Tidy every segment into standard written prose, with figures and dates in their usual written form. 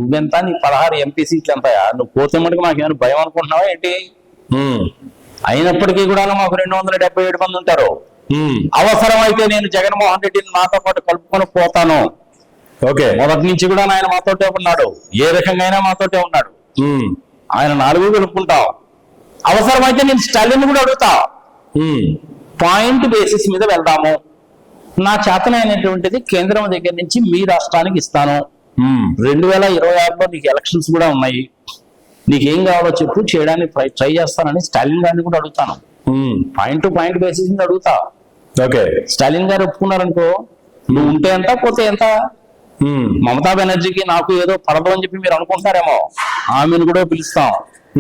నువ్వెంత నీ 16 ఎంపీ సీట్లు ఎంతయా? నువ్వు పోతే మటుకు మాకేమైనా భయం అనుకుంటున్నావా ఏంటి? అయినప్పటికీ కూడా మాకు 277 మంది ఉంటారు. అవసరమైతే నేను జగన్మోహన్ రెడ్డిని నాతో పాటు కలుపుకొని పోతాను. ఓకే, మొదటి నుంచి కూడా ఆయన మాతోటే ఉన్నాడు, ఏ రకంగా అయినా మాతోటే ఉన్నాడు. ఆయన 4 కలుపుకుంటాం. అవసరమైతే నేను స్టాలిన్ కూడా అడుగుతా. పాయింట్ బేసిస్ మీద వెళ్దాము. నా చేతనైనటువంటిది కేంద్రం దగ్గర నుంచి మీ రాష్ట్రానికి ఇస్తాను. 2026లో నీకు ఎలక్షన్స్ కూడా ఉన్నాయి, నీకేం కావాలో చెప్పు, చేయడానికి ట్రై చేస్తానని స్టాలిన్ గారిని కూడా అడుగుతాను. పాయింట్ టు పాయింట్ బేసిస్ మీద అడుగుతా. ఓకే, స్టాలిన్ గారు ఒప్పుకున్నారనుకో, నువ్వు ఉంటే ఎంత పోతే ఎంత. మమతా బెనర్జీకి నాకు ఏదో పడదు అని చెప్పి మీరు అనుకుంటారేమో, ఆమెను కూడా పిలుస్తాం.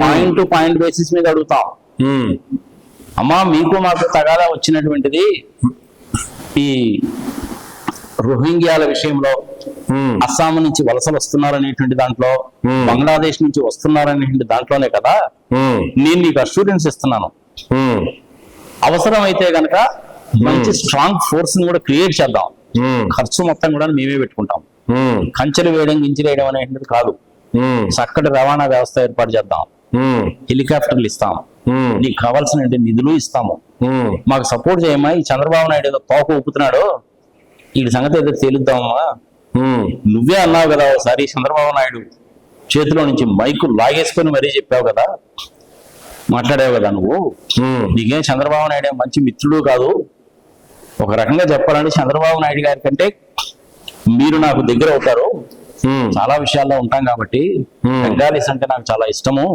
పాయింట్ టు పాయింట్ బేసిస్ మీద అడుగుతాం. అమ్మా, మీకు మాకు తగాదా వచ్చినటువంటిది ఈ రోహింగ్యాల విషయంలో, అస్సాం నుంచి వలసలు వస్తున్నారనేటువంటి దాంట్లో, బంగ్లాదేశ్ నుంచి వస్తున్నారనేటువంటి దాంట్లోనే కదా. నేను నీకు అష్యూరెన్స్ ఇస్తున్నాను, అవసరం అయితే గనక మంచి స్ట్రాంగ్ ఫోర్స్ ని కూడా క్రియేట్ చేద్దాం. ఖర్చు మొత్తం కూడా మేమే పెట్టుకుంటాం. కంచెలు వేయడం, గించెలు వేయడం అనేటువంటిది కాదు. చక్కటి రవాణా వ్యవస్థ ఏర్పాటు చేద్దాం. హెలికాప్టర్లు ఇస్తాం, నీకు కావాల్సిన నిధులు ఇస్తాము. మాకు సపోర్ట్ చేయమ్మా. ఈ చంద్రబాబు నాయుడు ఏదో తోక ఊపుతున్నాడు, వీడి సంగతి ఏదో తేలుద్దామమ్మా. నువ్వే అన్నావు కదా ఒకసారి, చంద్రబాబు నాయుడు చేతిలో నుంచి మైకు లాగేసుకొని మరీ చెప్పావు కదా, మాట్లాడావు కదా నువ్వు. నీకేం చంద్రబాబు నాయుడు మంచి మిత్రుడు కాదు. ఒక రకంగా చెప్పాలంటే చంద్రబాబు నాయుడు గారి కంటే మీరు నాకు దగ్గర అవుతారు, చాలా విషయాల్లో ఉంటాం కాబట్టి. బెంగాలీస్ అంటే నాకు చాలా ఇష్టము.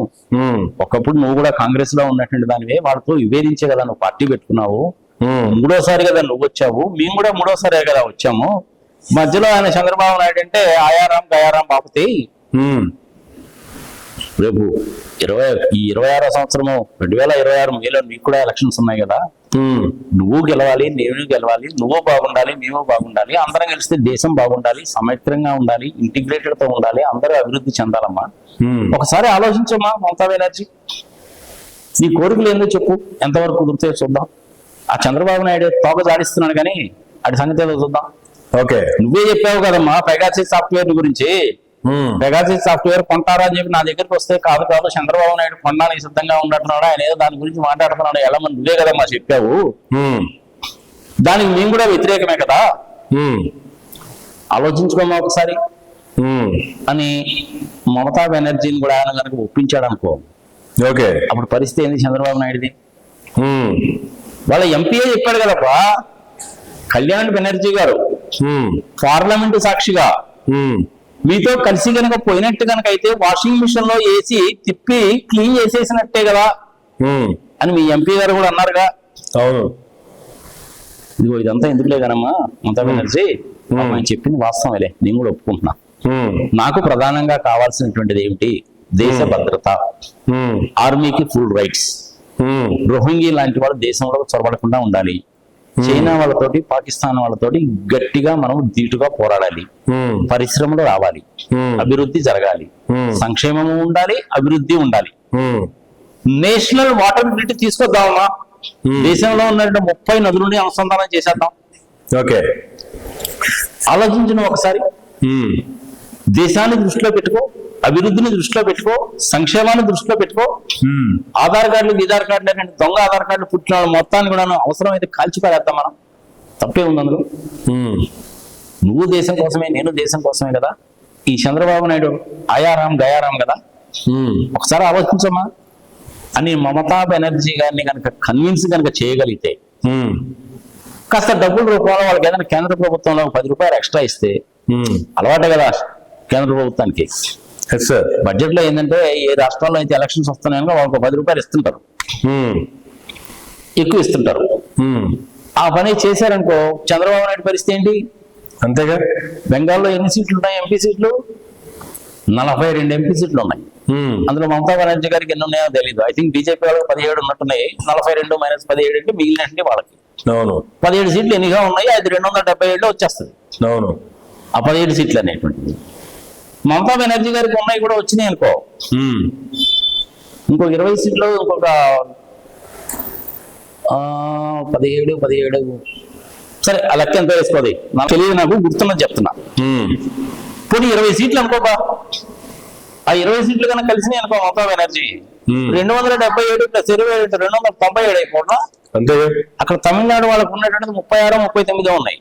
ఒకప్పుడు నువ్వు కూడా కాంగ్రెస్ లో ఉన్నటువంటి దానివే, వాళ్ళతో విభేదించే కదా నువ్వు పార్టీ పెట్టుకున్నావు. 3వ సారి కదా నువ్వు వచ్చావు, మేము కూడా 3వ సారే కదా వచ్చాము. మధ్యలో ఆయన చంద్రబాబు నాయుడు అంటే ఆయారాం గయారాం బాపుతి. రేపు 26వ సంవత్సరము 2026 మేలో నీకు కూడా ఎలక్షన్స్ ఉన్నాయి కదా. నువ్వు గెలవాలి, నేను గెలవాలి, నువ్వు బాగుండాలి, మేము బాగుండాలి, అందరం కలిస్తే దేశం బాగుండాలి, సమైక్యంగా ఉండాలి, ఇంటిగ్రేటెడ్ తో ఉండాలి, అందరూ అభివృద్ధి చెందాలమ్మా. ఒకసారి ఆలోచించమ్మా మమతా బెనర్జీ, నీ కోరికలు ఏందో చెప్పు, ఎంతవరకు కుదిరితే చూద్దాం. ఆ చంద్రబాబు నాయుడు తోక జాడిస్తున్నాడు కానీ అటు సంగతి ఏదో చూద్దాం. ఓకే, నువ్వే చెప్పావు కదమ్మా పెగాసిస్ సాఫ్ట్వేర్ గురించి. పెగాసిస్ సాఫ్ట్వేర్ కొంటారా అని చెప్పి నా దగ్గరికి వస్తే, కాదు చంద్రబాబు నాయుడు కొనడానికి సిద్ధంగా ఉన్నట్టున్నాడు, ఆయన ఏదో దాని గురించి మాట్లాడుతున్నాడు, ఎలా నువ్వే కదమ్మా చెప్పావు. దానికి మేము కూడా వ్యతిరేకమే కదా, ఆలోచించుకోమా ఒకసారి అని మమతా బెనర్జీని కూడా ఆయన కనుక ఒప్పించాడు అనుకో, ఓకే, అప్పుడు పరిస్థితి ఏంది చంద్రబాబు నాయుడుది? వాళ్ళ ఎంపీఏ చెప్పాడు కదబ్బా, కళ్యాణ్ బెనర్జీ గారు పార్లమెంటు సాక్షిగా మీతో కలిసి కనుక పోయినట్టు కనుక అయితే వాషింగ్ మిషన్ లో వేసి తిప్పి క్లీన్ చేసేసినట్టే కదా అని మీ ఎంపీ గారు కూడా అన్నారుగా. అవును, ఇదిగో ఇదంతా ఎందుకులే కనమ్మా మమతా బెనర్జీ, ఆయన చెప్పింది వాస్తవమే, నేను కూడా ఒప్పుకుంటున్నా. నాకు ప్రధానంగా కావాల్సినటువంటిది ఏమిటి? దేశ భద్రత, ఆర్మీకి ఫుల్ రైట్స్, రోహింగ్యా లాంటి వాళ్ళు దేశంలో చొరబడకుండా ఉండాలి, చైనా వాళ్ళతోటి పాకిస్తాన్ వాళ్ళతోటి గట్టిగా మనం ధీటుగా పోరాడాలి, పరిశ్రమలు రావాలి, అభివృద్ధి జరగాలి, సంక్షేమము ఉండాలి, అభివృద్ధి ఉండాలి, నేషనల్ వాటర్ గ్రిడ్ తీసుకొద్దామమ్మా. దేశంలో ఉన్న 30 నదులని అనుసంధానం చేసేద్దాం. ఓకే, ఆలోచించిన ఒకసారి. దేశాన్ని దృష్టిలో పెట్టుకో, అభివృద్ధిని దృష్టిలో పెట్టుకో, సంక్షేమాన్ని దృష్టిలో పెట్టుకో. ఆధార్ కార్డులు ఆధార్ కార్డులు అంటే దొంగ ఆధార్ కార్డులు పుట్టిన మొత్తాన్ని కూడా అవసరమైతే కాల్చిపారేద్దాం మనం, తప్పే ఉంది అందులో. నువ్వు దేశం కోసమే, నేను దేశం కోసమే కదా. ఈ చంద్రబాబు నాయుడు ఆయారాం గయారాం కదా, ఒకసారి ఆలోచించమ్మా అని మమతా బెనర్జీ గారిని కనుక కన్విన్స్ కనుక చేయగలిగితే, కాస్త డబ్బుల రూపంలో వాళ్ళకి ఏదైనా కేంద్ర ప్రభుత్వంలో 10 రూపాయలు ఎక్స్ట్రా ఇస్తే, అలవాటే కదా కేంద్ర ప్రభుత్వానికి. బడ్జెట్ లో ఏంటంటే ఏ రాష్ట్రాల్లో అయితే ఎలక్షన్స్ వస్తున్నాయో వాళ్ళకి 10 రూపాయలు ఇస్తుంటారు, ఎక్కువ ఇస్తుంటారు. ఆ పని చేశారనుకో చంద్రబాబు నాయుడు పరిస్థితి ఏంటి? అంతేగా. బెంగాల్లో ఎన్ని సీట్లు ఉన్నాయి? ఎంపీ సీట్లు 42 ఎంపీ సీట్లు ఉన్నాయి. అందులో మమతా బెనర్జీ గారికి ఎన్ని ఉన్నాయో తెలియదు. ఐ థింక్ బీజేపీ వాళ్ళకి 17 ఉన్నట్టున్నాయి. 42 - 17 అంటే మిగిలినట్టు వాళ్ళకి 17 సీట్లు ఎన్నిగా ఉన్నాయి, అది 277 వచ్చేస్తుంది. ఆ 17 సీట్లు అనేటువంటిది మమతా బెనర్జీ గారికి ఉన్నాయి కూడా వచ్చినాయి అనుకో, ఇంకో 20 సీట్లు, ఇంకొక 17 సరే ఆ లెక్క ఎంత వేసుకోది నాకు తెలియదు, నాకు గుర్తున్నది చెప్తున్నా. పోనీ 20 సీట్లు అనుకోబా, ఆ 20 సీట్లు కన్నా కలిసి అనుకో మమతా బెనర్జీ Hmm. 277 ప్లస్ 27 297 అయిపోవడం. అంతేగా. అక్కడ తమిళనాడు వాళ్ళకు ఉన్నటువంటిది 36 39 ఉన్నాయి.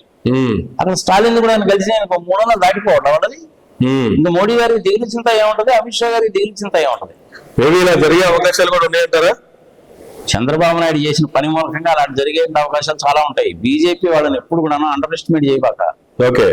అక్కడ స్టాలిన్ కూడా ఆయన కలిసి అనుకో 300 దాటిపోవడం వాళ్ళది. ఇంకా మోడీ గారికి దిగులు చింత ఏముంటది, అమిత్ షా గారికి దిగులు చింత ఏముంటది. మేబీ ఇలా జరిగే అవకాశాలు కూడా ఉన్నాయంటారా? చంద్రబాబు నాయుడు చేసిన పని మూలకంగా అలాంటి జరిగే అవకాశాలు చాలా ఉంటాయి. బీజేపీ వాళ్ళని ఎప్పుడు కూడా అండర్ ఎస్టిమేట్ చేయబాక. ఓకే.